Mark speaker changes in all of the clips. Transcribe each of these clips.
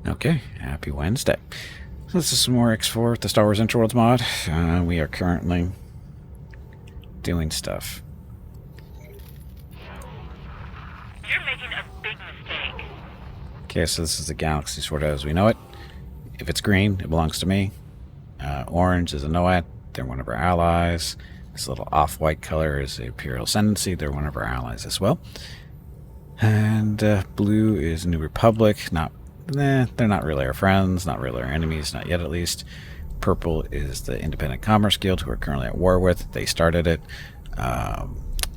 Speaker 1: Okay, happy Wednesday. So this is some more X4 with the Star Wars Interworlds mod. We are currently doing stuff.
Speaker 2: You're making a big mistake.
Speaker 1: Okay, so this is the galaxy sort of as we know it. If it's green, it belongs to me. Orange is a Noat. They're one of our allies. This little off-white color is the Imperial Ascendancy. They're one of our allies as well. And blue is New Republic. They're not really our friends, not really our enemies, not yet at least. Purple is the Independent Commerce Guild, who we're currently at war with. They started it.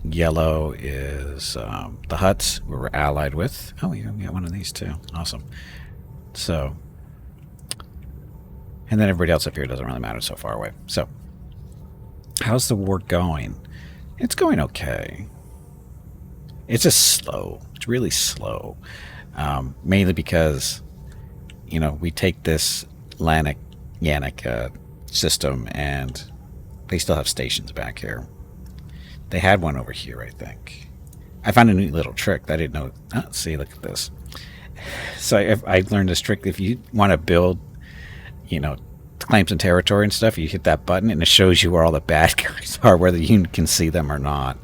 Speaker 1: Yellow is the Hutts, who we're allied with. Oh, yeah, we got one of these too. Awesome. So, and then everybody else up here doesn't really matter, so far away. So, how's the war going? It's going okay. It's just slow. It's really slow. Mainly because, you know, we take this Yannick system and they still have stations back here. They had one over here, I think. I found a neat little trick that I didn't know. Oh, see, look at this. So I learned this trick. If you want to build, you know, claim some territory and stuff, you hit that button and it shows you where all the bad guys are, whether you can see them or not.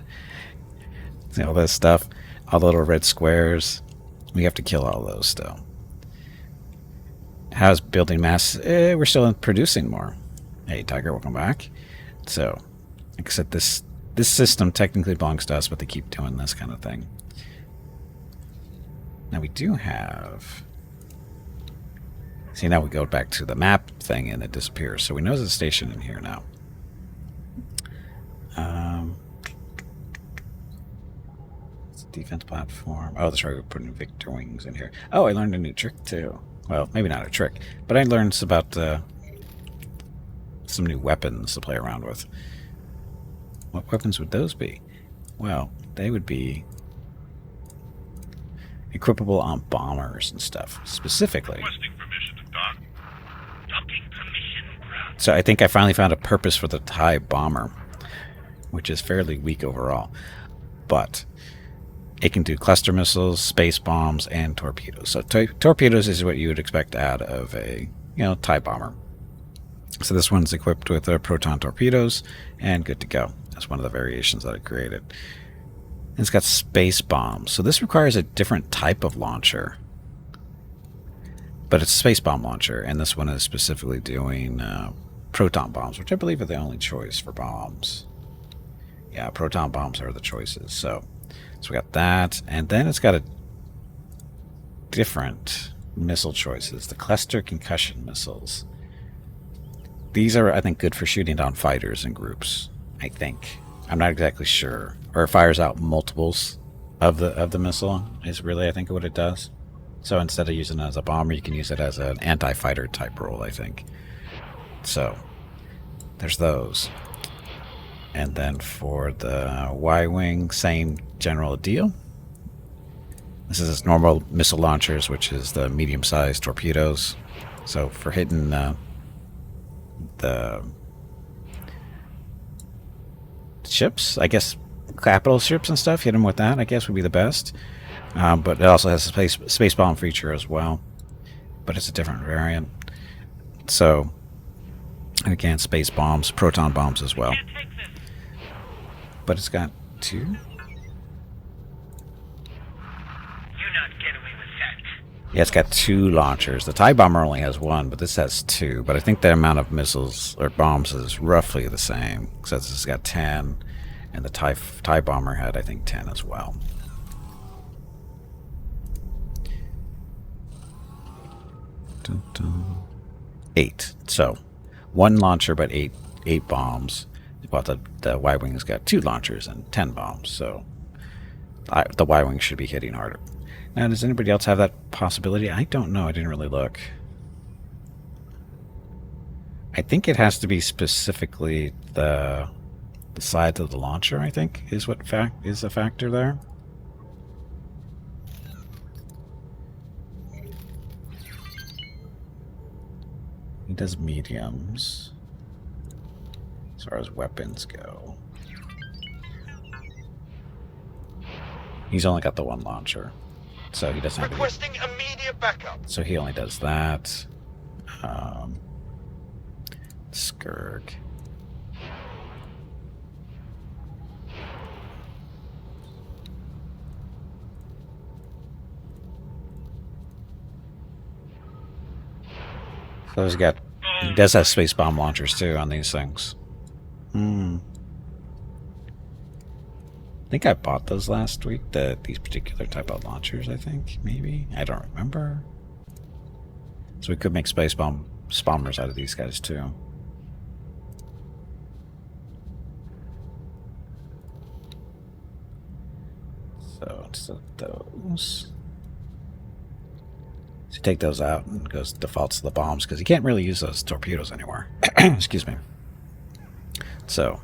Speaker 1: See all this stuff, all the little red squares. We have to kill all those still. How's building mass? We're still producing more. Hey, Tiger, welcome back. So, like I said, this system technically belongs to us, but they keep doing this kind of thing. Now we do have... See, now we go back to the map thing and it disappears. So we know there's a station in here now. It's a defense platform. Oh, that's right, we're putting Victor Wings in here. Oh, I learned a new trick too. Well, maybe not a trick, but I learned about some new weapons to play around with. What weapons would those be? Well, they would be equipable on bombers and stuff, specifically.
Speaker 3: Requesting permission to dock.
Speaker 2: Docking permission granted.
Speaker 1: So I think I finally found a purpose for the TIE bomber, which is fairly weak overall. But it can do cluster missiles, space bombs, and torpedoes. So torpedoes is what you would expect out of a, you know, TIE bomber. So this one's equipped with proton torpedoes and good to go. That's one of the variations that I created. And it's got space bombs. So this requires a different type of launcher. But it's a space bomb launcher, and this one is specifically doing proton bombs, which I believe are the only choice for bombs. Yeah, proton bombs are the choices. So we got that, and then it's got a different missile choices. The cluster concussion missiles. These are, I think, good for shooting down fighters in groups. I think. I'm not exactly sure. Or it fires out multiples of the missile is really, I think, what it does. So instead of using it as a bomber, you can use it as an anti-fighter type role, I think. So there's those. And then for the Y-Wing, same general deal. This is normal missile launchers, which is the medium-sized torpedoes. So for hitting the ships, I guess capital ships and stuff, hit them with that, I guess, would be the best. But it also has a space bomb feature as well. But it's a different variant. So, and again, space bombs, proton bombs as well.
Speaker 2: Can't take this.
Speaker 1: But it's got two?
Speaker 2: You're not getting away with that.
Speaker 1: Yeah, it's got two launchers. The TIE bomber only has one, but this has two. But I think the amount of missiles or bombs is roughly the same. Because it's got 10, and the TIE bomber had, I think, 10 as well. Dun, dun. 8. So, one launcher, but eight bombs. But the Y-Wing's got 2 launchers and 10 bombs. So, the Y-Wing should be hitting harder. Now, does anybody else have that possibility? I don't know. I didn't really look. I think it has to be specifically the size of the launcher, I think, is what is a factor there. He does mediums as far as weapons go. He's only got the one launcher. So he doesn't have any.
Speaker 3: Requesting immediate backup.
Speaker 1: So he only does that. Skurg. So he does have space bomb launchers too on these things. I think I bought those last week, these particular type of launchers, I think, maybe. I don't remember. So we could make space bombers out of these guys too. So those. So you take those out and goes defaults to the bombs because you can't really use those torpedoes anymore. Excuse me. So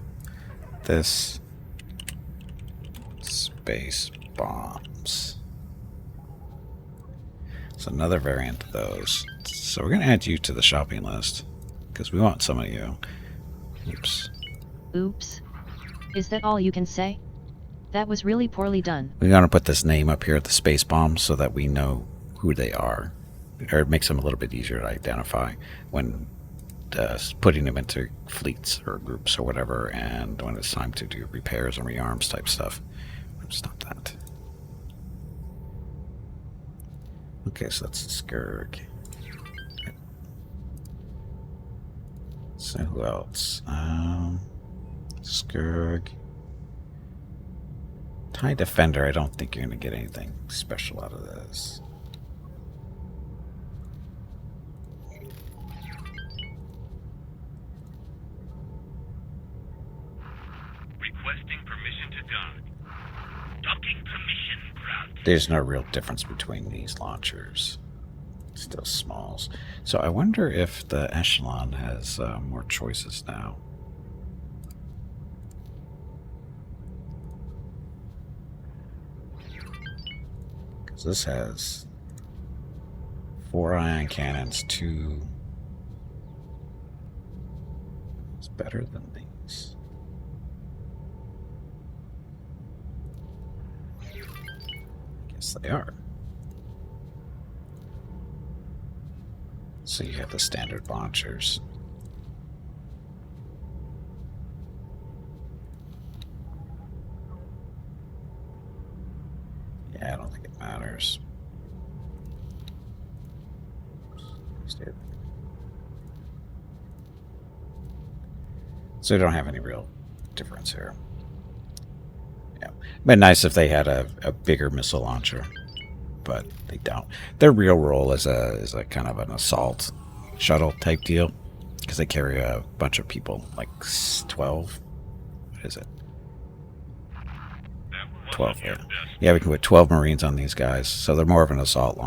Speaker 1: this space bombs. So another variant of those. So we're gonna add you to the shopping list because we want some of you. Oops.
Speaker 4: Oops. Is that all you can say? That was really poorly done.
Speaker 1: We're gonna put this name up here at the space bombs so that we know who they are, or it makes them a little bit easier to identify when putting them into fleets or groups or whatever, and when it's time to do repairs and rearms type stuff. Stop that. Okay, so that's Skurg. So who else? Skurg. TIE Defender, I don't think you're going to get anything special out of this.
Speaker 3: Requesting permission to dock. Docking permission granted.
Speaker 1: There's no real difference between these launchers. Still smalls. So I wonder if the Echelon has more choices now. Because this has 4 ion cannons, 2. It's better than these. Yes, they are. So you have the standard launchers. Yeah, I don't think it matters. So we don't have any real difference here. Yeah, it'd been nice if they had a bigger missile launcher, but they don't. Their real role is a kind of an assault shuttle type deal because they carry a bunch of people, like 12. What is it? 12. Yeah, yeah. We can put 12 Marines on these guys, so they're more of an assault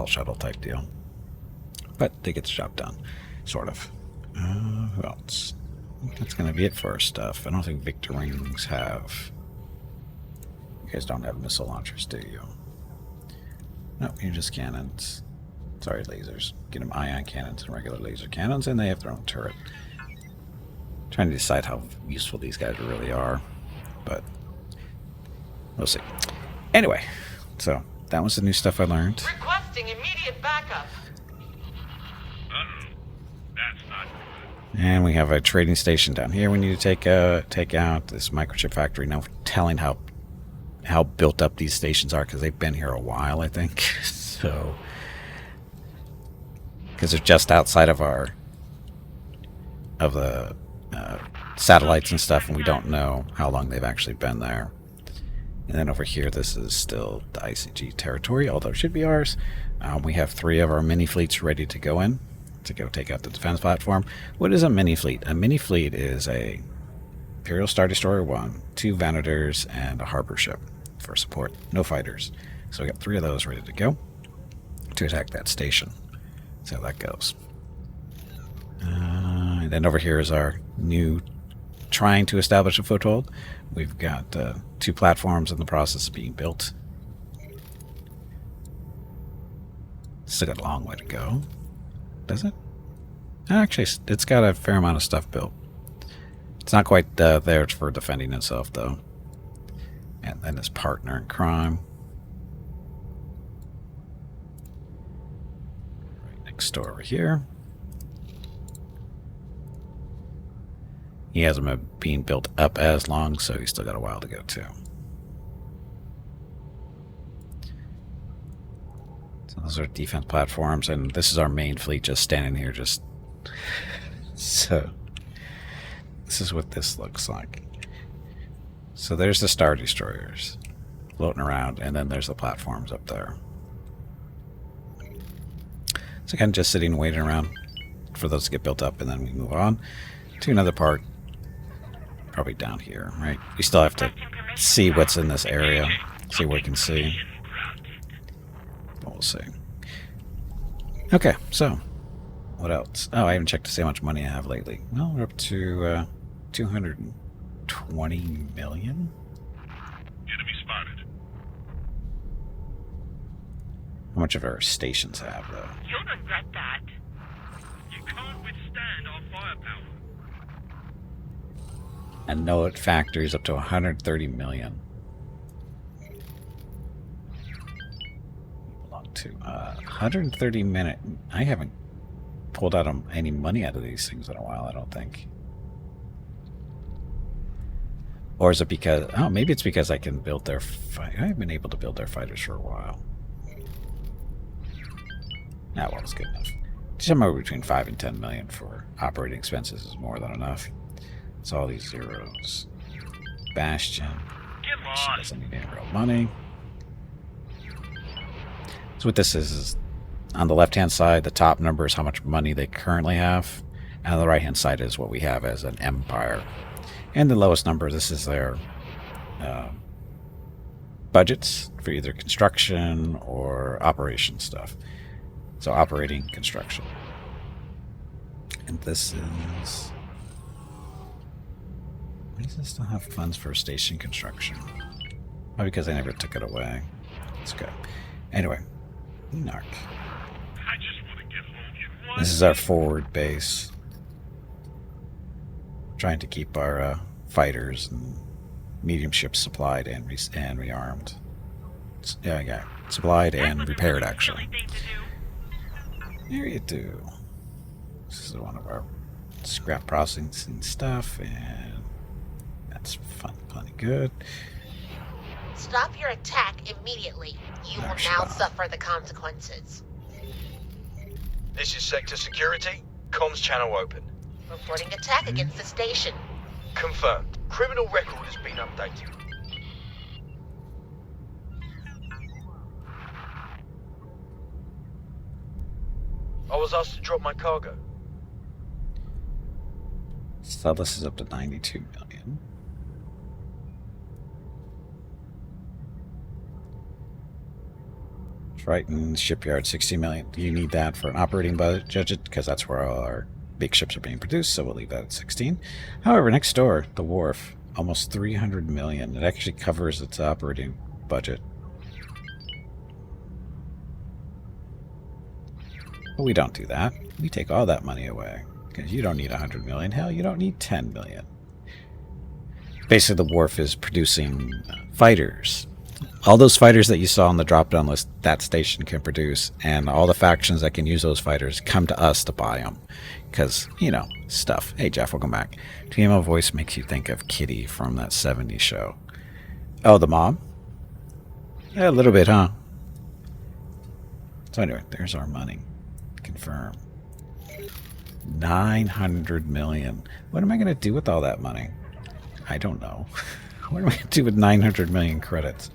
Speaker 1: shuttle type deal. But they get the job done, sort of. Who else? I think that's going to be it for our stuff. I don't think Victor Rings have. You guys don't have missile launchers, do you? No, you're just cannons. Sorry, lasers. Get them ion cannons and regular laser cannons, and they have their own turret. Trying to decide how useful these guys really are, but we'll see. Anyway, so that was the new stuff I learned.
Speaker 5: Requesting immediate backup.
Speaker 3: That's not good.
Speaker 1: And we have a trading station down here we need to take out. This microchip factory. Now telling how built up these stations are because they've been here a while, I think. So because they're just outside of the satellites and stuff, and we don't know how long they've actually been there. And then over here, this is still the ICG territory, although it should be ours. We have 3 of our mini fleets ready to go in to go take out the defense platform. What is a mini fleet? A mini fleet is a Imperial Star Destroyer 1, 2 Vanaders, and a harbor ship for support. No fighters. So we got 3 of those ready to go to attack that station. See how that goes. And then over here is our new trying to establish a foothold. We've got 2 platforms in the process of being built. Still got a long way to go. Does it? Actually, it's got a fair amount of stuff built. It's not quite there for defending itself, though. And then his partner in crime. next store over here. He hasn't been being built up as long, so he's still got a while to go too. So those are defense platforms, and this is our main fleet just standing here, just so this is what this looks like. So there's the Star Destroyers floating around, and then there's the platforms up there. So kind of just sitting, waiting around for those to get built up, and then we move on to another part. Probably down here, right? We still have to see what's in this area, see what we can see. But we'll see. Okay, so what else? Oh, I haven't checked to see how much money I have lately. Well, we're up to 220 million.
Speaker 3: Enemy spotted.
Speaker 1: How much of our stations have, though?
Speaker 2: You'll regret that.
Speaker 3: You can't withstand our firepower.
Speaker 1: And know it factories up to 130 million. Belong to 130 minute. I haven't pulled out any money out of these things in a while, I don't think. Or is it because... Oh, maybe it's because I can build their... I haven't been able to build their fighters for a while. Well, it's good enough. Somewhere between 5 and 10 million for operating expenses is more than enough. It's all these zeros. Bastion. She doesn't need any real money. So what this is on the left-hand side, the top number is how much money they currently have. And on the right-hand side is what we have as an empire. And the lowest number, this is their budgets for either construction or operation stuff. So operating, construction. And this is... Why does it still have funds for station construction? Probably because I never took it away. Let's go. Anyway, Enoch.
Speaker 3: I just want to get home.
Speaker 1: This is our forward base. Trying to keep our fighters and medium ships supplied and rearmed. Yeah, supplied and repaired, actually. There you do. This is one of our scrap processing stuff, and that's fun, plenty good.
Speaker 5: Stop your attack immediately. You will now suffer the consequences.
Speaker 6: This is Sector Security. Comms channel open.
Speaker 5: Reporting attack against the station.
Speaker 6: Confirmed. Criminal record has been updated. I was asked to drop my cargo.
Speaker 1: So this is up to 92 million. Triton shipyard, 60 million. Do you need that for an operating budget? Because that's where all our big ships are being produced, so we'll leave that at 16. However, next door, the wharf, almost 300 million. It actually covers its operating budget. But we don't do that. We take all that money away. Because you don't need 100 million. Hell, you don't need 10 million. Basically, the wharf is producing fighters. All those fighters that you saw on the drop-down list, that station can produce. And all the factions that can use those fighters come to us to buy them. Because, you know, stuff. Hey, Jeff, welcome back. TMO voice makes you think of Kitty from that 70s show. Oh, the mom? Yeah, a little bit, huh? So anyway, there's our money. Confirm. 900 million. What am I going to do with all that money? I don't know. What am I going to do with 900 million credits?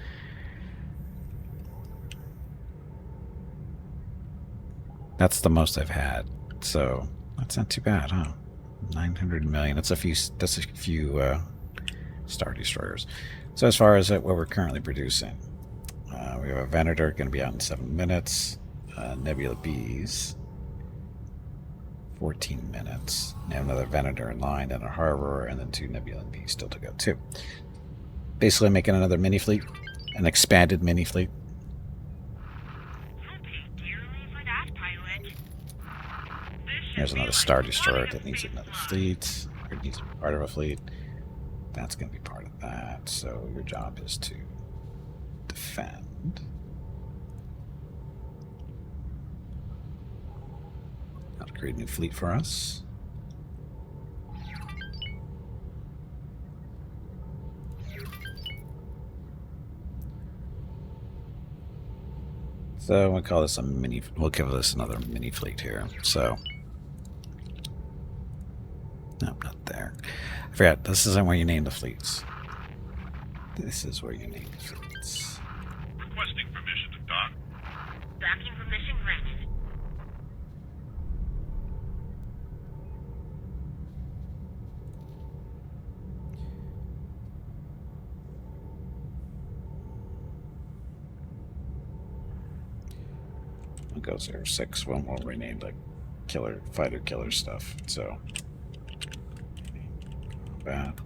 Speaker 1: That's the most I've had. So that's not too bad, huh? 900 million. That's a few Star Destroyers. So as far as what we're currently producing, we have a Venator going to be out in 7 minutes. Nebula Bees. 14 minutes. Now another Venator in line, then a Harbor, and then 2 Nebula Bees still to go too. Basically making another mini fleet, an expanded mini fleet. There's another Star Destroyer that needs another fleet, or needs part of a fleet. That's going to be part of that. So your job is to defend. That'll create a new fleet for us. So we'll call this a mini. We'll give this another mini fleet here. So, no, not there. I forgot. This isn't where you name the fleets. This is where you name the fleets.
Speaker 3: Requesting permission to dock.
Speaker 5: Docking permission granted.
Speaker 1: It goes 06. We'll rename the fighter killer stuff. So, bad.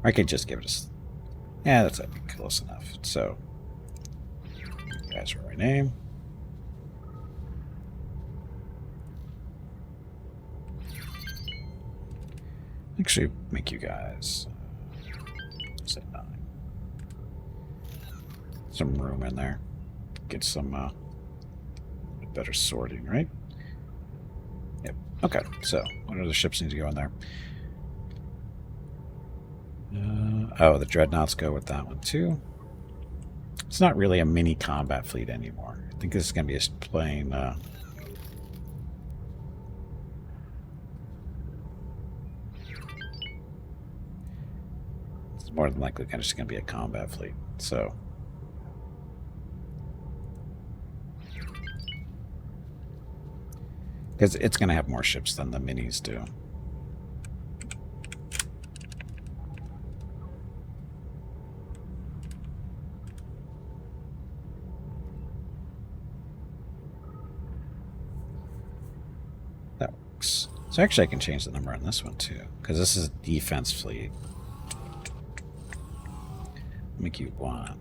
Speaker 1: I could just give it a. Yeah, that's I think close enough. So, you guys are rename. Actually, make you guys say 9. Some room in there. Get some better sorting, right? Yep. Okay, so what are the ships need to go in there? Oh, the dreadnoughts go with that one too. It's not really a mini combat fleet anymore. I think this is going to be a plain. It's more than likely just going to be a combat fleet. So. Because it's going to have more ships than the minis do. That works. So actually I can change the number on this one too. Because this is a defense fleet. Make you 1.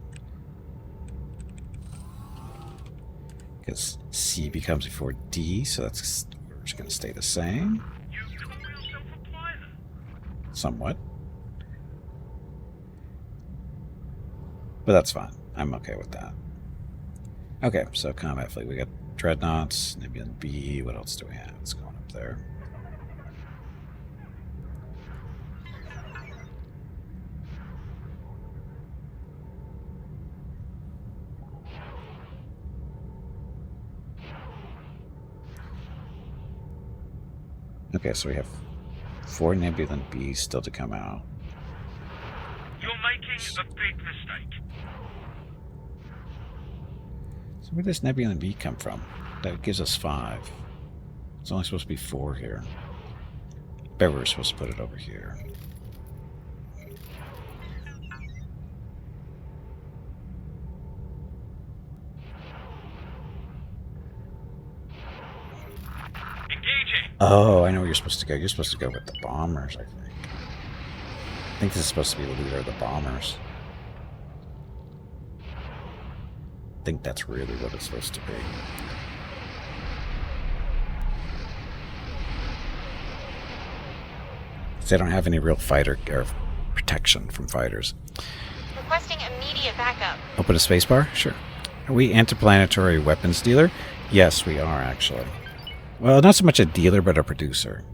Speaker 1: Because C becomes before D, so that's just going to stay the same.
Speaker 3: You call yourself a pilot?
Speaker 1: Somewhat. But that's fine. I'm okay with that. Okay, so combat fleet. We got dreadnoughts, Nebulan B. What else do we have? It's going up there. Okay, so we have 4 Nebulan Bs still to come out.
Speaker 3: You're making a big mistake.
Speaker 1: So where does Nebulan B come from? That gives us 5. It's only supposed to be 4 here. Bet we were supposed to put it over here.
Speaker 3: Engaging.
Speaker 1: Oh, I know where you're supposed to go. You're supposed to go with the bombers, I think. I think this is supposed to be the leader of the bombers. I think that's really what it's supposed to be. They don't have any real fighter or protection from fighters.
Speaker 5: Requesting immediate backup.
Speaker 1: Open a spacebar? Sure. Are we interplanetary weapons dealer? Yes, we are actually. Well, not so much a dealer, but a producer.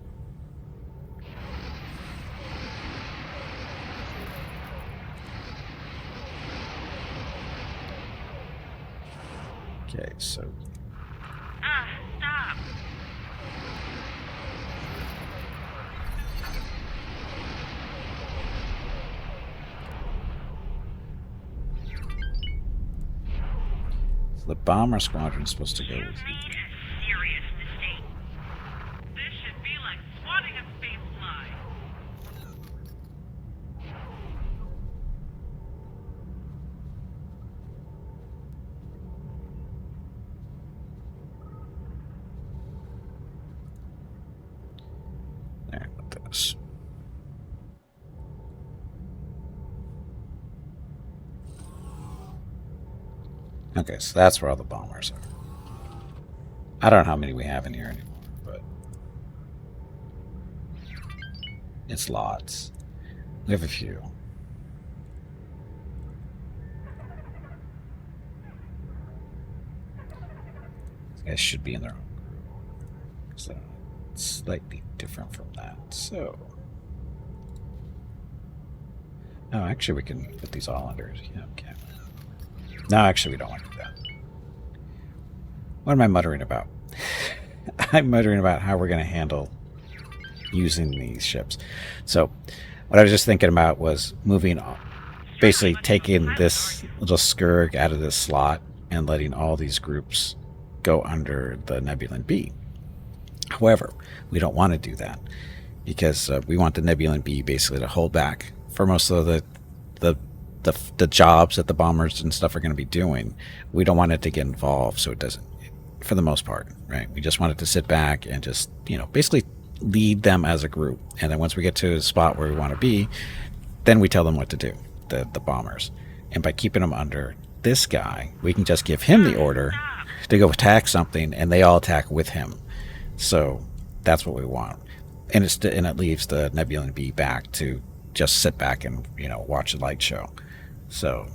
Speaker 1: Okay, so
Speaker 5: Stop.
Speaker 1: the bomber squadron is supposed to go with you.
Speaker 2: A serious mistake. This should be like swatting a space fly.
Speaker 1: There, with this. Okay, so that's where all the bombers are. I don't know how many we have in here anymore, but it's lots. We have a few. These guys should be in their own group. So it's slightly different from that. So, oh, actually, we can put these all under. Yeah, okay. No, actually, we don't want to do that. What am I muttering about? I'm muttering about how we're going to handle using these ships. So, what I was just thinking about was moving on, basically taking this little Scourge out of this slot and letting all these groups go under the Nebulan B. However, we don't want to do that because we want the Nebulan B basically to hold back for most of the jobs that the bombers and stuff are going to be doing. We don't want it to get involved, so it doesn't, for the most part, right? We just want it to sit back and just, basically lead them as a group. And then once we get to a spot where we want to be, then we tell them what to do, the bombers. And by keeping them under this guy, we can just give him the order to go attack something, and they all attack with him. So that's what we want. And it leaves the Nebulan B back to just sit back and, watch the light show. So,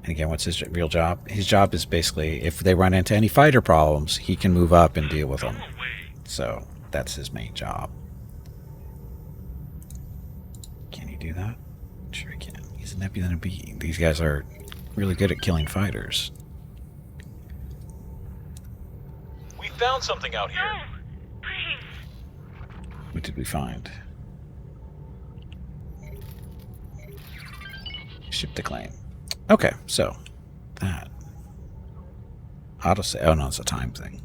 Speaker 1: and again, what's his real job? His job is basically, if they run into any fighter problems, he can move up and deal with them. So that's his main job. Can he do that? Sure he can. He's a Nebulan B. These guys are really good at killing fighters.
Speaker 3: We found something out here.
Speaker 2: No! Please!
Speaker 1: What did we find? Ship to claim. Okay, so that autosave. Oh no, it's a time thing.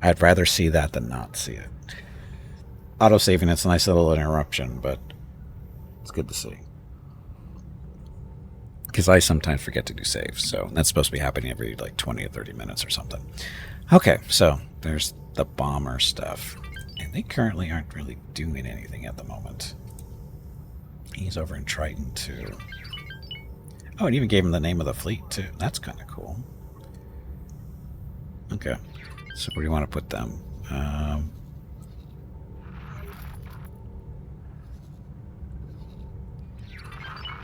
Speaker 1: I'd rather see that than not see it. Autosaving, it's a nice little interruption, but it's good to see. Because I sometimes forget to do saves, so that's supposed to be happening every like 20 or 30 minutes or something. Okay, so there's the bomber stuff. And they currently aren't really doing anything at the moment. He's over in Triton too. Oh, it even gave him the name of the fleet too. That's kind of cool. Okay, so where do you want to put them?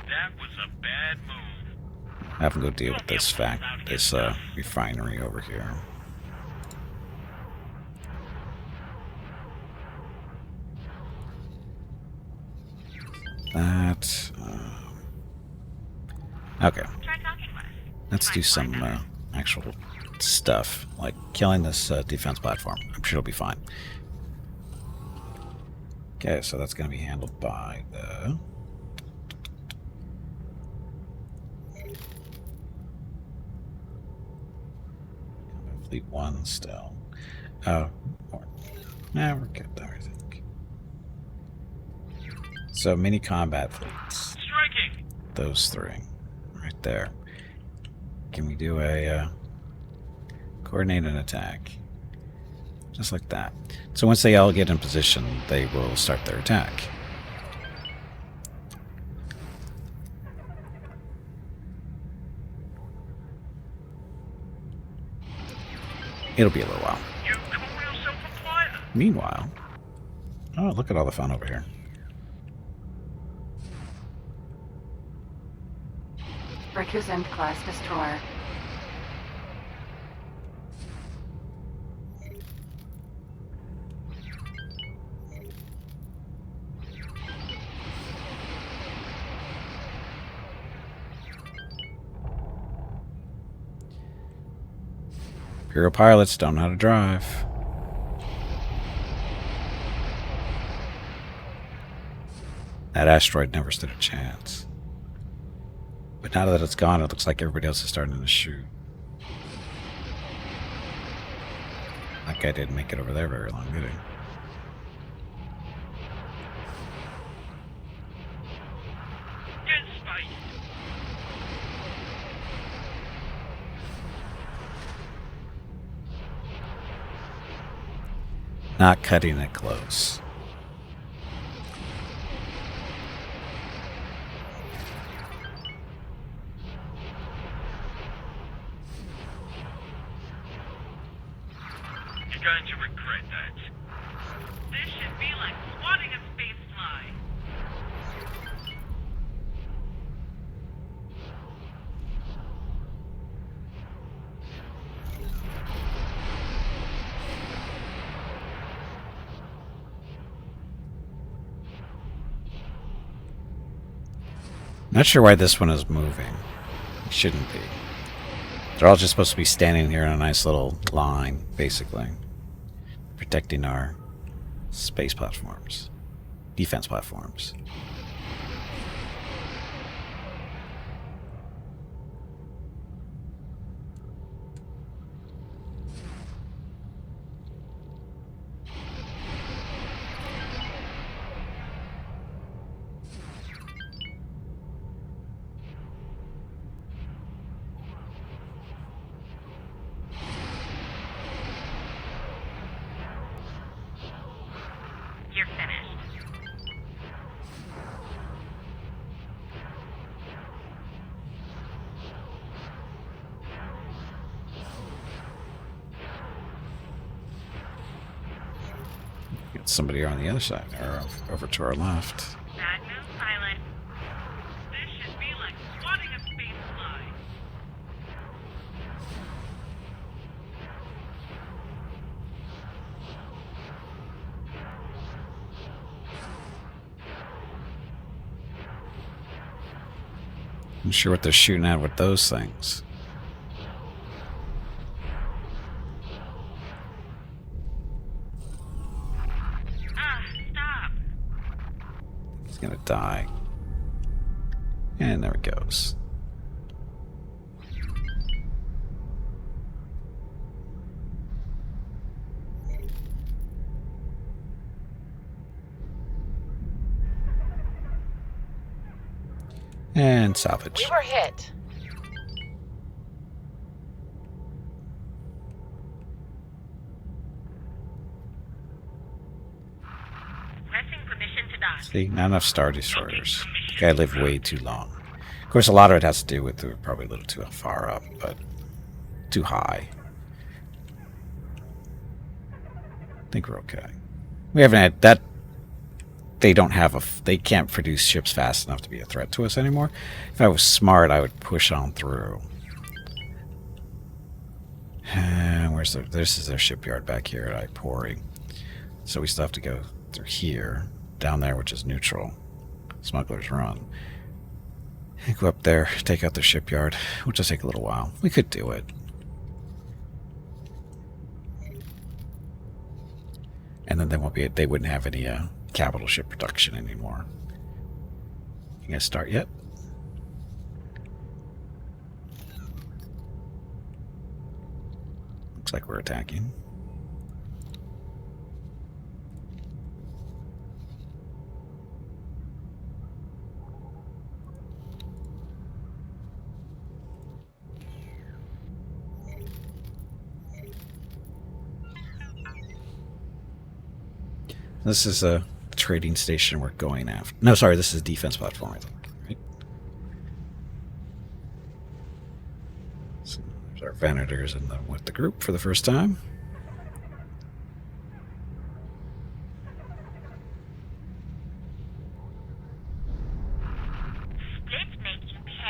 Speaker 3: That was a bad move.
Speaker 1: Have them go deal with this refinery over here. That. Okay.
Speaker 2: Try talking less.
Speaker 1: Let's do some actual stuff, like killing this defense platform. I'm sure it'll be fine. Okay, so that's going to be handled by the... Fleet 1 still. Oh, nah, we're good though, I think. So, mini combat fleets.
Speaker 3: Striking!
Speaker 1: Those three. Right there. Can we do a coordinate an attack? Just like that. So once they all get in position, they will start their attack. It'll be a little while.
Speaker 3: You call yourself a fighter?
Speaker 1: Meanwhile... Oh, look at all the fun over here.
Speaker 7: Recusant class destroyer.
Speaker 1: Imperial pilots don't know how to drive. That asteroid never stood a chance. But now that it's gone, it looks like everybody else is starting to shoot. That guy didn't make it over there very long, did he?
Speaker 3: Get space!
Speaker 1: Not cutting it close.
Speaker 3: You're going to regret that.
Speaker 2: This should be like swatting a space fly.
Speaker 1: Not sure why this one is moving. It shouldn't be. They're all just supposed to be standing here in a nice little line, basically. Protecting our space platforms. Defense platforms.
Speaker 2: You're finished.
Speaker 1: Got somebody on the other side, or over to our left.
Speaker 2: Bad move, pilot. This should be like swatting a space fly.
Speaker 1: I'm sure what they're shooting at with those things.
Speaker 2: Stop.
Speaker 1: He's gonna die. And there he goes. And salvage.
Speaker 5: We were hit.
Speaker 2: Pressing permission to dock.
Speaker 1: See, not enough Star Destroyers. Guy lived way too long. Of course, a lot of it has to do with we're probably a little too far up, but too high. I think we're okay. We haven't had that. They don't have they can't produce ships fast enough to be a threat to us anymore. If I was smart, I would push on through. This is their shipyard back here at Ipori. So we still have to go through here, down there, which is neutral. Smuggler's Run. And go up there, take out their shipyard. It'll just take a little while. We could do it. And then they wouldn't have any capital ship production anymore. You gonna start yet? Looks like we're attacking. This is a trading station we're going after. No, sorry, this is a defense platform, I think. Right? So there's our Vanators with the group for the first time.
Speaker 2: Splits make you pay.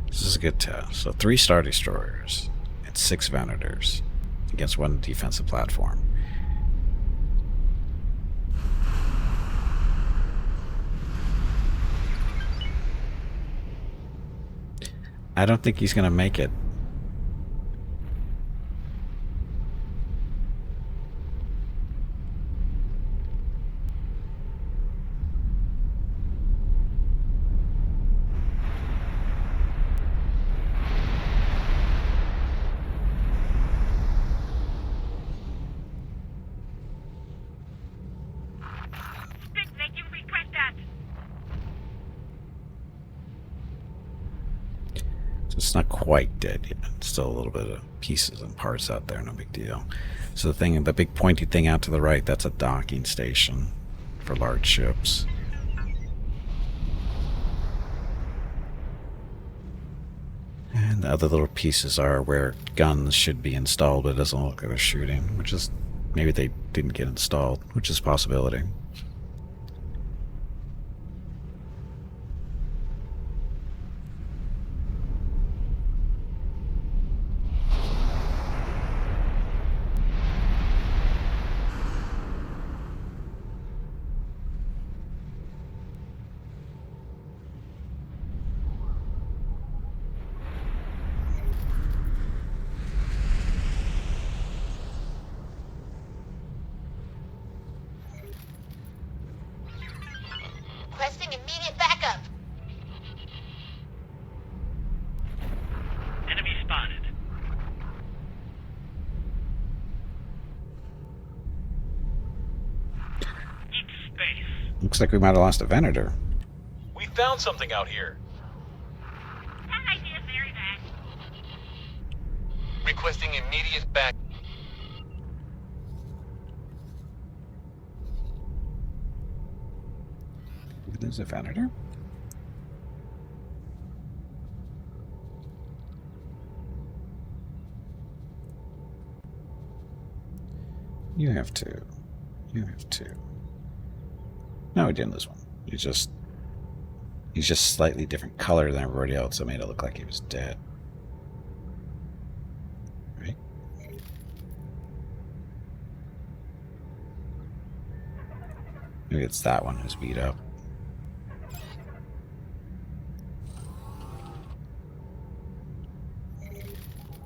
Speaker 1: This is a good test. So 3 Star Destroyers and 6 Vanators against 1 defensive platform. I don't think he's going to make it.
Speaker 2: Splits make you regret that.
Speaker 1: So it's not quite dead yet. Still a little bit of pieces and parts out there, no big deal. So the big pointy thing out to the right, that's a docking station for large ships. And the other little pieces are where guns should be installed, but it doesn't look like they're shooting, which is maybe they didn't get installed, which is a possibility.
Speaker 5: Requesting immediate backup.
Speaker 3: Enemy spotted. Eat space.
Speaker 1: Looks like we might have lost a Venator.
Speaker 6: We found something out here.
Speaker 2: That idea's very bad.
Speaker 6: Requesting immediate back.
Speaker 1: There's a Venator? You have two. You have two. No, we didn't lose one. He's just slightly different color than everybody else, that made it look like he was dead. Right? Maybe it's that one who's beat up.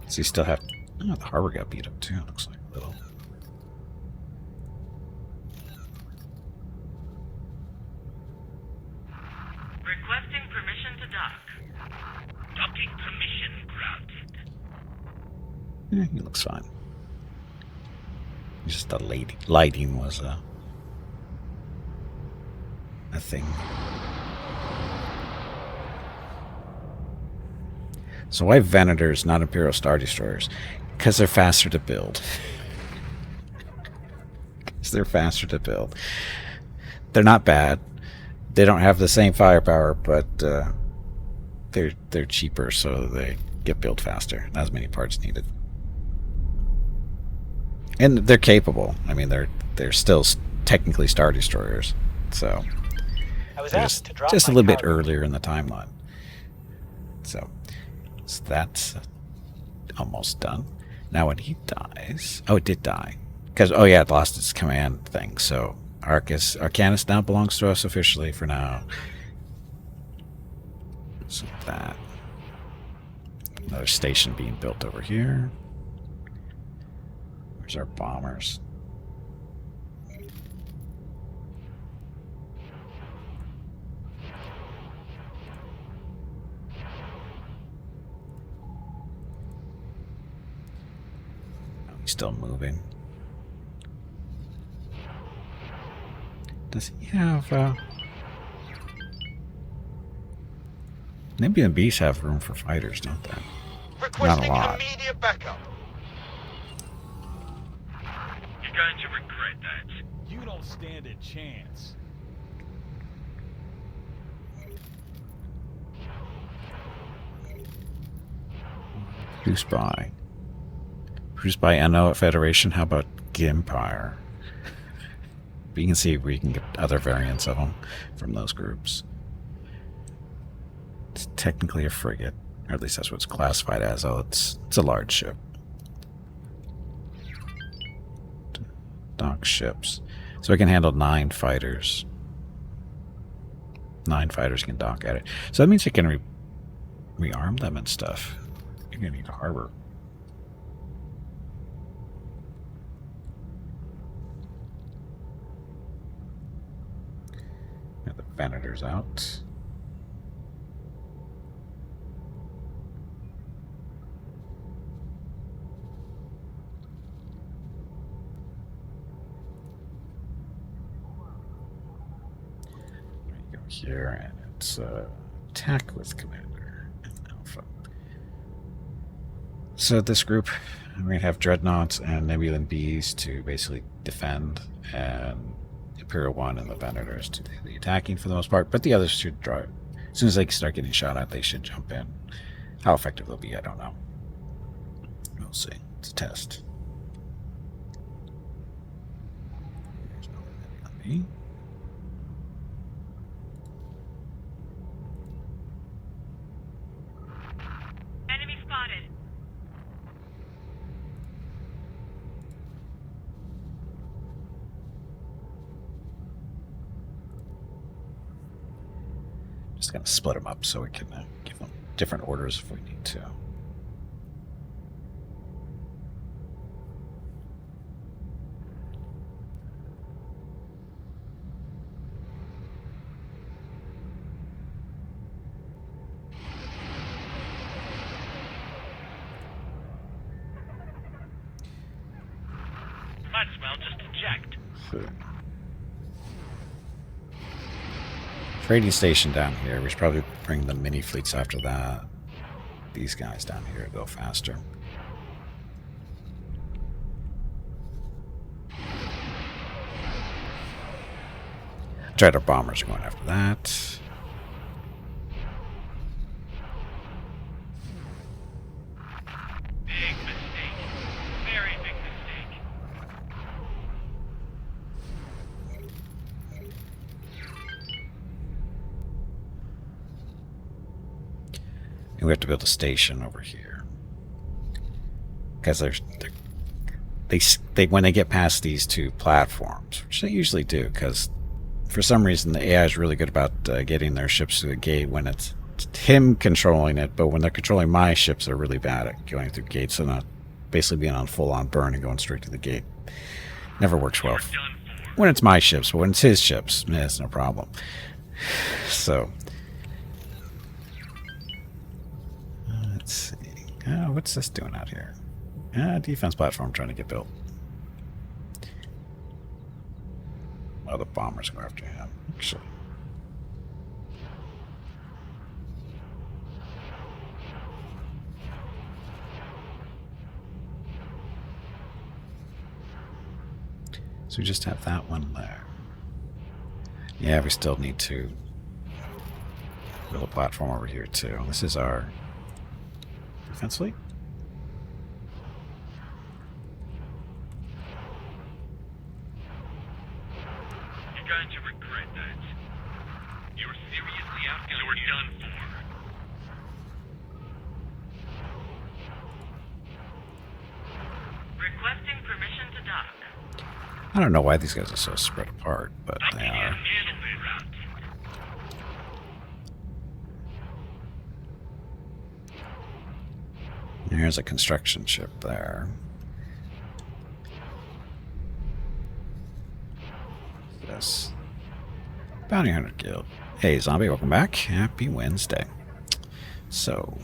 Speaker 1: Does he still have... Oh, the harbor got beat up too, it looks like a little.
Speaker 2: Requesting permission to dock.
Speaker 3: Docking permission granted.
Speaker 1: Yeah, he looks fine. It's just the lighting was a thing. So why Venators, not Imperial Star Destroyers? Because they're faster to build. Because they're faster to build. They're not bad. They don't have the same firepower, but they're cheaper, so they get built faster. Not as many parts needed. And they're capable. I mean, they're still technically Star Destroyers. So
Speaker 8: I was
Speaker 1: they're
Speaker 8: asked to drop
Speaker 1: just a
Speaker 8: my
Speaker 1: little bit
Speaker 8: cargo.
Speaker 1: earlier in the timeline. So that's almost done. Now when he dies... Oh, it did die. Because, oh yeah, it lost its command thing. So Arcanis now belongs to us officially for now. So that... Another station being built over here. Where's our bombers? Still moving. Does he have Nimby and Beast have room for fighters, don't they?
Speaker 6: Requesting
Speaker 1: lot.
Speaker 6: immediate backup.
Speaker 3: You're going to regret that.
Speaker 9: You don't stand a chance.
Speaker 1: Who's by? Who's by NO at Federation? How about Gimpire? We can see if we can get other variants of them from those groups. It's technically a frigate, or at least that's what it's classified as. Oh, it's a large ship. Dock ships. So it can handle 9 fighters. 9 fighters can dock at it. So that means it can rearm them and stuff. You're going to need a harbor. Got the Venators out. There you go here, and it's attack with Commander and Alpha. So this group, we're going to have Dreadnoughts and Nebulan Bees to basically defend, and Imperial 1 and the Venators to do the attacking for the most part, but the others should draw. As soon as they start getting shot at, they should jump in. How effective they'll be, I don't know. We'll see. It's a test. There's no Nebulan Bee.
Speaker 2: Enemy spotted.
Speaker 1: Just going to split them up so we can give them different orders if we need to.
Speaker 3: Might as well just eject.
Speaker 1: Trading station down here. We should probably bring the mini fleets after that. These guys down here go faster. Dreader bombers are going after that.
Speaker 3: Big mistake. Very big mistake.
Speaker 1: And we have to build a station over here. Because they when they get past these two platforms, which they usually do, because for some reason the AI is really good about getting their ships through the gate when it's him controlling it, but when they're controlling my ships, they're really bad at going through gates and not basically being on full-on burn and going straight to the gate. Never works well when it's my ships, but when it's his ships, it's no problem. So let's see. What's this doing out here? Defense platform trying to get built. Oh, the bombers go after him. Actually. So we just have that one there. Yeah, we still need to build a platform over here too. This is our defense fleet.
Speaker 3: You're going to regret that. You're seriously outgunned. You're done for.
Speaker 2: Requesting permission to dock.
Speaker 1: I don't know why these guys are so spread apart, but they are.
Speaker 3: Handle it.
Speaker 1: Here's a construction ship there. Yes. Bounty Hunter Guild. Hey, Zombie, welcome back. Happy Wednesday. So.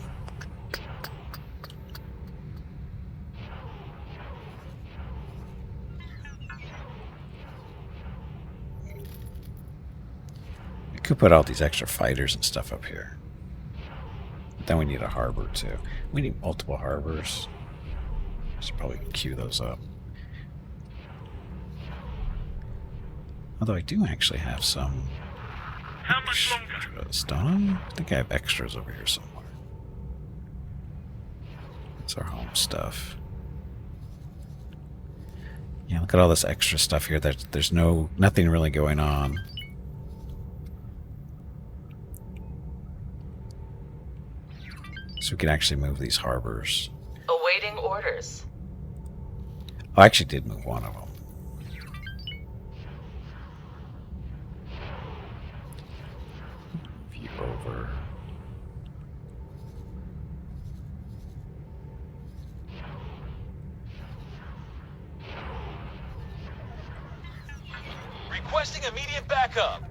Speaker 1: We could put all these extra fighters and stuff up here. But then we need a harbor, too. We need multiple harbors. Should probably queue those up. Although I do actually have some.
Speaker 3: How much longer?
Speaker 1: Extras, don't I? I think I have extras over here somewhere. That's our home stuff. Yeah, look at all this extra stuff here. There's nothing really going on. So we can actually move these harbors.
Speaker 5: Awaiting orders.
Speaker 1: Oh, I actually did move one of them. View over.
Speaker 6: Requesting immediate backup.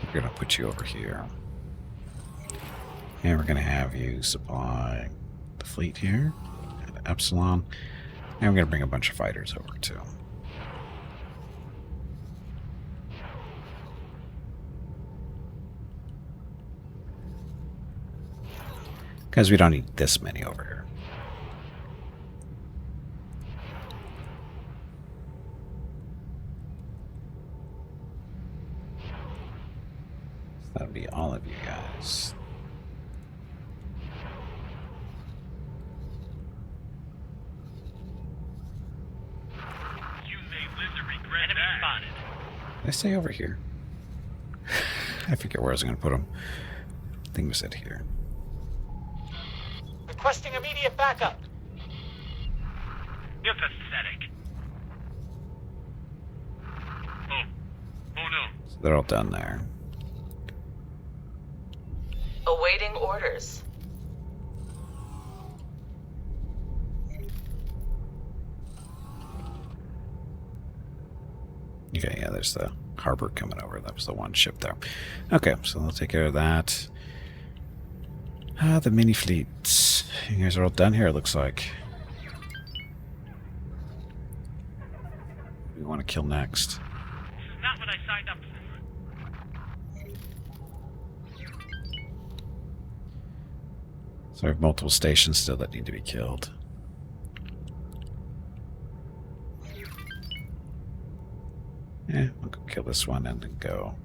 Speaker 1: We're going to put you over here. And we're going to have you supply the fleet here at Epsilon. And we're going to bring a bunch of fighters over too. Because we don't need this many over here. That'll be all of you guys.
Speaker 3: You may live to regret enemy that. Spotted.
Speaker 1: Did I stay over here? I forget where I was going to put them. I think we said here.
Speaker 8: Requesting immediate backup.
Speaker 3: You're pathetic. Oh. Oh no.
Speaker 1: So they're all done there.
Speaker 5: Awaiting orders.
Speaker 1: Okay, yeah, there's the harbor coming over. That was the one ship there. Okay, so they'll take care of that. The mini fleets. You guys are all done here, it looks like. What do we want to kill next?
Speaker 3: This is not what I signed up for.
Speaker 1: So we have multiple stations still that need to be killed. Yeah, we'll go kill this one and then go.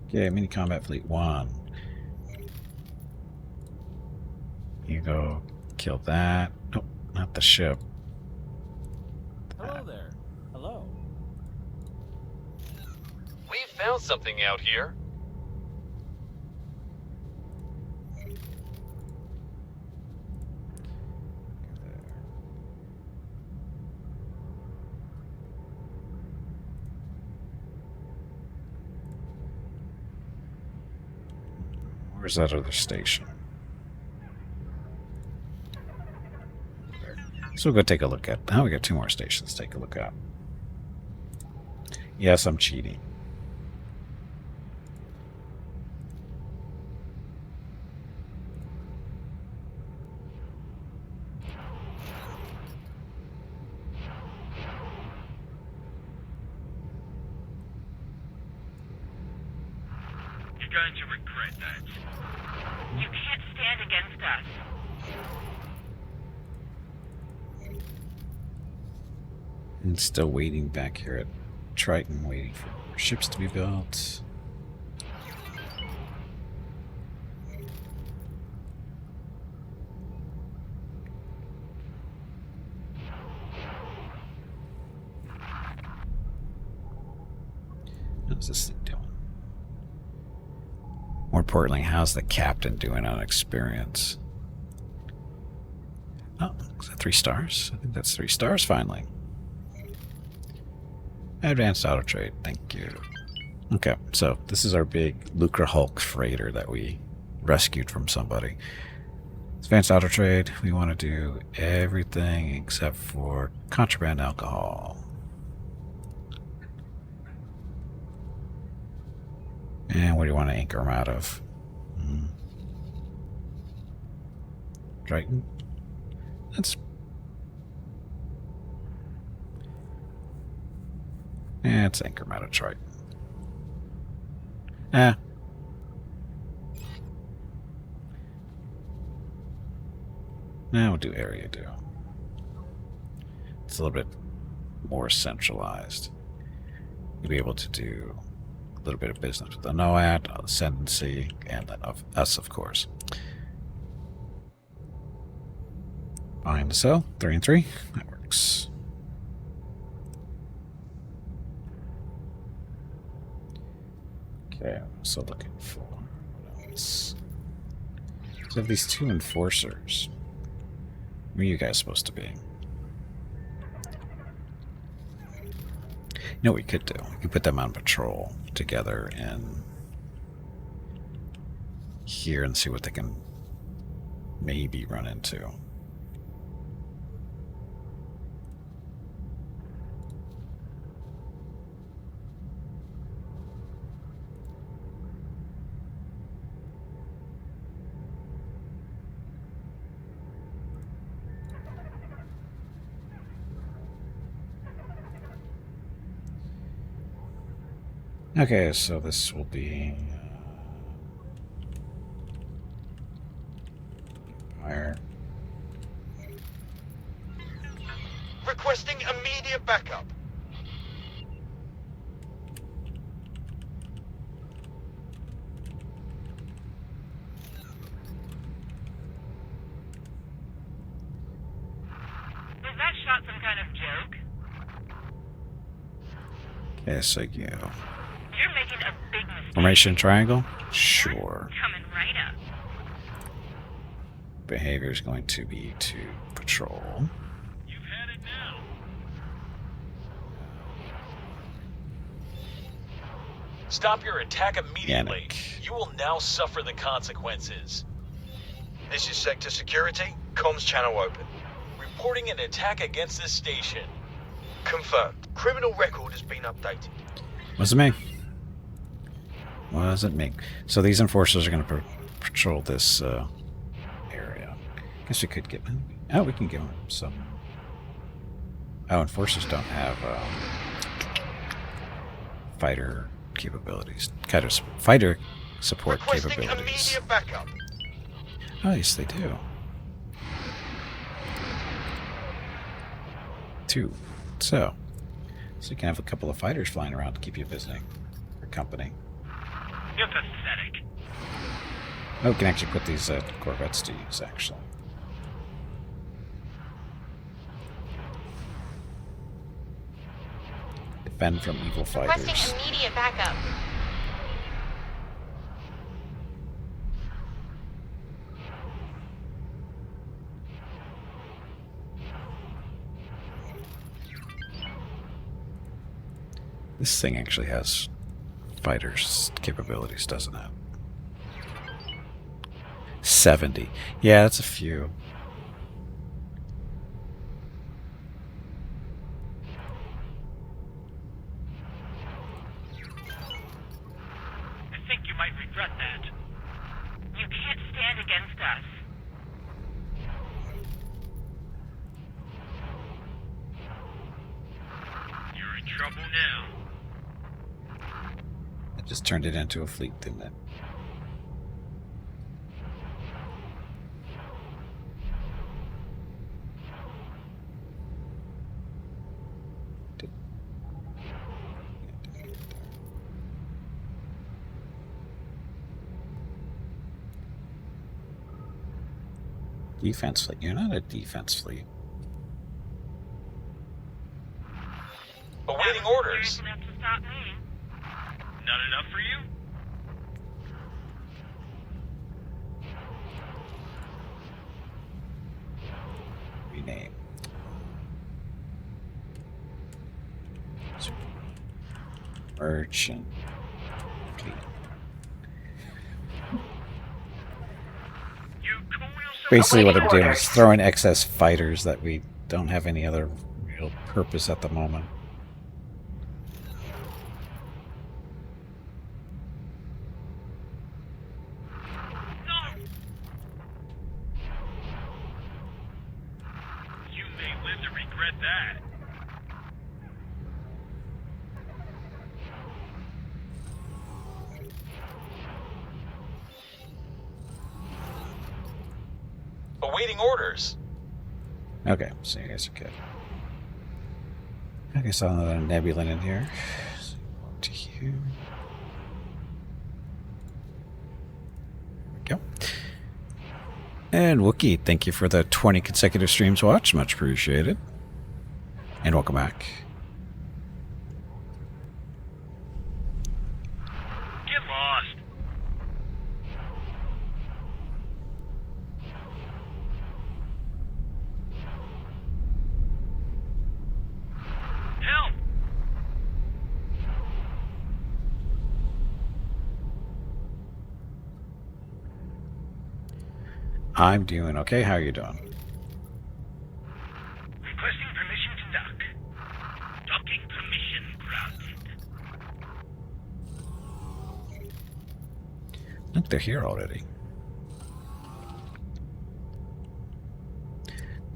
Speaker 1: Okay, mini combat fleet 1. You go kill that. Oh, not the ship.
Speaker 9: Hello there. Hello.
Speaker 6: We found something out here.
Speaker 1: Where's that other station? So we'll go take a look at. Oh, we got 2 more stations to take a look at. Yes, I'm cheating.
Speaker 3: You're going to regret that.
Speaker 2: You can't stand against us.
Speaker 1: And still waiting back here at Triton, waiting for ships to be built. How's this thing doing? More importantly, how's the captain doing on experience? Oh, is that 3 stars? I think that's 3 stars finally. Advanced auto trade, thank you. Okay, so this is our big Lucre Hulk freighter that we rescued from somebody. Advanced auto trade, we want to do everything except for contraband alcohol. And what do you want to anchor them out of? Triton? That's... yeah, it's anchor them out of Triton. Now we'll do area do. It's a little bit more centralized. You'll be able to do a little bit of business with the NOAD, Ascendancy, and then of us, of course. Buying to sell, 3 and 3. That works. Okay, I'm also looking for what else. So I have these 2 enforcers. Where are you guys supposed to be? You know what we could do? We could put them on patrol together in here and see what they can maybe run into. Okay, so this will be where
Speaker 6: Requesting immediate backup.
Speaker 2: Was that shot some kind of joke?
Speaker 1: okay, so you
Speaker 2: You're making a big mistake.
Speaker 1: formation triangle. Sure.
Speaker 2: Coming right up.
Speaker 1: Behavior is going to be to patrol.
Speaker 3: You've had it now.
Speaker 9: Stop your attack immediately.
Speaker 1: Yannick.
Speaker 9: You will now suffer the consequences.
Speaker 6: This is Sector Security. Comms channel open.
Speaker 9: Reporting an attack against this station.
Speaker 6: Confirmed. Criminal record has been updated.
Speaker 1: Wasn't me. Wasn't me. So these enforcers are going to patrol this area. Guess we could get. Oh, we can give them some. Oh, enforcers don't have fighter capabilities. Kind of fighter support
Speaker 6: Requesting
Speaker 1: capabilities.
Speaker 6: immediate backup.
Speaker 1: Oh, yes, they do. 2. So you can have a couple of fighters flying around to keep you visiting or company.
Speaker 3: You're pathetic.
Speaker 1: Oh, we can actually put these Corvettes to use, actually. Defend from evil fighters.
Speaker 5: Requesting immediate backup.
Speaker 1: This thing actually has fighters capabilities, doesn't it? 70. Yeah, that's a few.
Speaker 2: I think you might regret that. You can't stand against us.
Speaker 3: You're in trouble now.
Speaker 1: It just turned it into a fleet, didn't it? Defense fleet. You're not a defense fleet.
Speaker 9: Awaiting orders.
Speaker 2: Serious enough to stop me.
Speaker 3: Not enough for you?
Speaker 1: Rename. Merchant fleet.
Speaker 3: You call yourself
Speaker 1: Basically, what I'm
Speaker 7: Awaiting
Speaker 1: doing
Speaker 7: orders.
Speaker 1: is throwing excess fighters that we don't have any other real purpose at the moment.
Speaker 3: no. You may live to regret that.
Speaker 9: Awaiting orders.
Speaker 1: Okay, so you guys are good. Okay, so another Nebulan in here. So to you. There we go. And Wookie, thank you for the 20 consecutive streams watched. Much appreciated. And welcome back.
Speaker 3: Get lost. Help!
Speaker 1: I'm doing okay. How are you doing?
Speaker 3: Requesting permission to dock. Docking permission granted.
Speaker 1: Look, they're here already.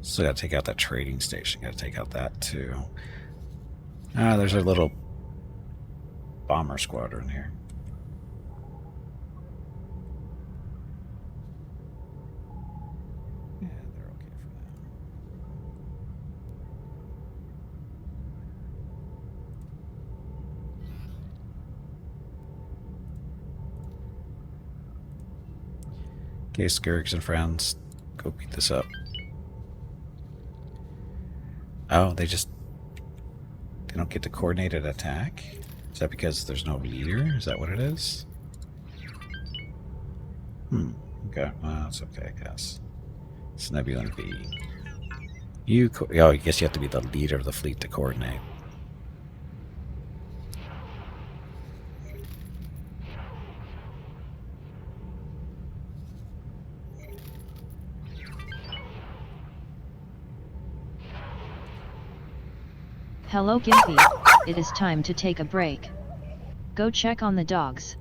Speaker 1: Still gotta take out that trading station. Gotta take out that too. Ah, there's a little bomber squadron here. Yeah, they're okay for now. Okay, Skirks and friends, go beat this up. Oh, they don't get to coordinated attack? Is that because there's no leader? Is that what it is? Okay, well, that's okay, I guess. It's Nebula and V. I guess you have to be the leader of the fleet to coordinate.
Speaker 4: Hello Gimpy, it is time to take a break. Go check on the dogs.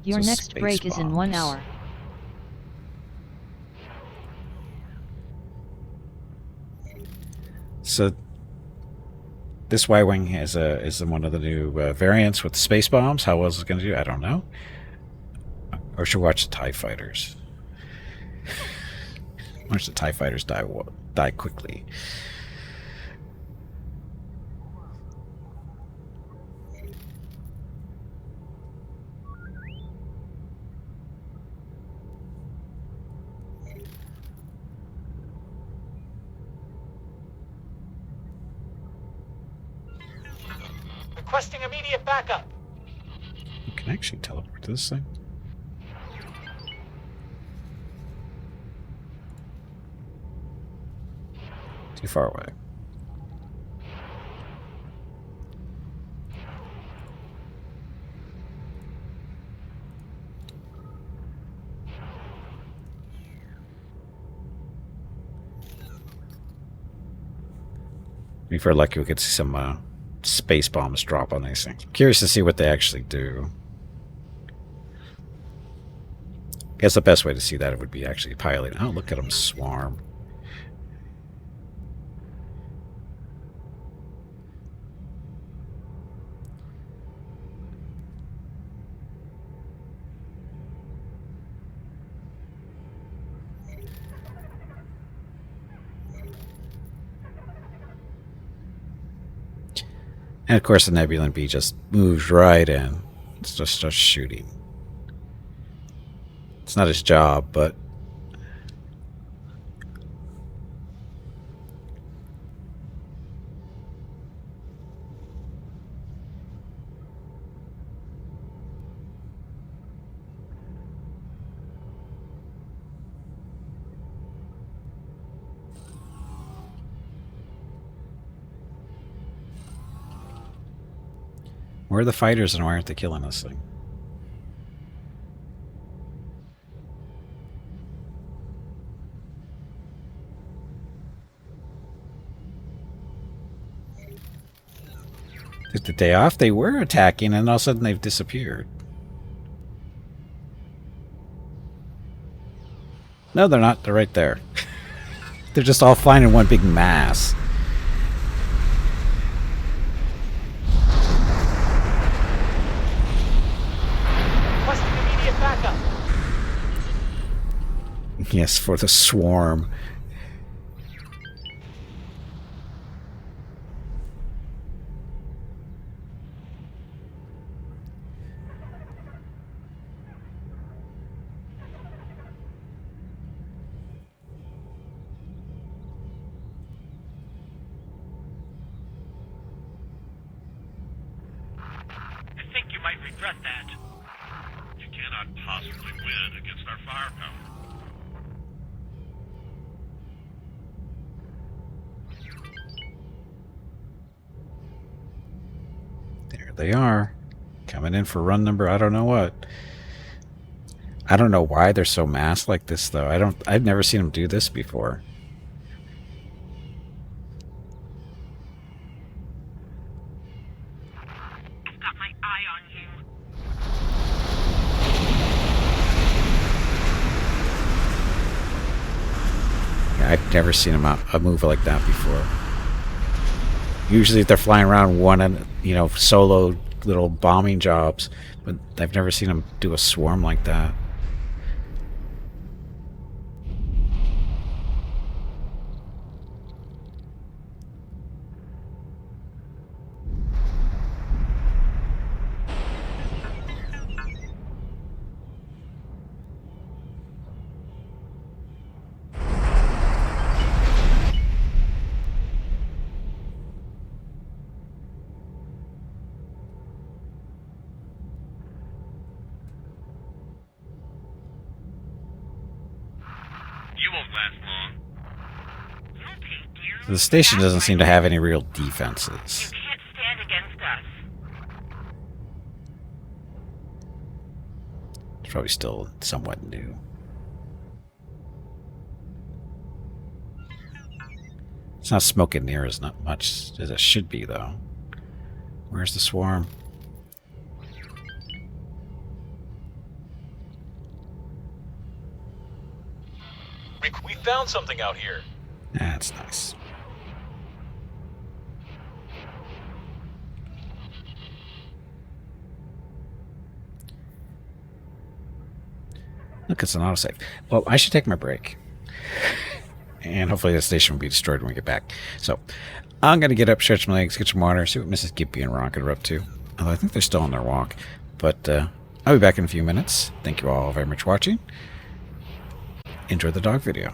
Speaker 4: Your next break is in 1 hour.
Speaker 1: So this Y-Wing is one of the new variants with space bombs. How well is it going to do? I don't know. Or should we watch the TIE fighters? Watch the TIE fighters die quickly.
Speaker 9: Requesting immediate backup.
Speaker 1: You can actually teleport to this thing. Too far away. If we're lucky, we could see some space bombs drop on these things. I'm curious to see what they actually do. I guess the best way to see that would be actually piloting. Oh, look at them swarm. And of course the Nebulan Bee just moves right in. It's just starts shooting. It's not his job, but where are the fighters and why aren't they killing this thing? Took the day off, they were attacking and all of a sudden they've disappeared. No, they're not. They're right there. They're just all flying in one big mass. Yes, for the swarm.
Speaker 3: I think you might regret that. You cannot possibly win against our firepower.
Speaker 1: There they are. Coming in for run number I don't know what. I don't know why they're so massed like this though. I've never seen them do this before.
Speaker 2: I've got my eye on you.
Speaker 1: Yeah, I've never seen them move like that before. Usually they're flying around one you know, solo little bombing jobs, but I've never seen them do a swarm like that.
Speaker 3: You won't last long.
Speaker 2: Okay, dear.
Speaker 1: So the station doesn't seem to have any real
Speaker 2: You
Speaker 1: defenses.
Speaker 2: can't stand against us.
Speaker 1: It's probably still somewhat new. It's not smoking near as not much as it should be, though. Where's the swarm?
Speaker 6: We found something out here.
Speaker 1: That's nice. Look, it's an autosave. Well, I should take my break. And hopefully the station will be destroyed when we get back. So, I'm going to get up, stretch my legs, get some water, see what Mrs. Gippy and Rocket are up to. Although I think they're still on their walk. But I'll be back in a few minutes. Thank you all very much for watching. Enjoy the dog video.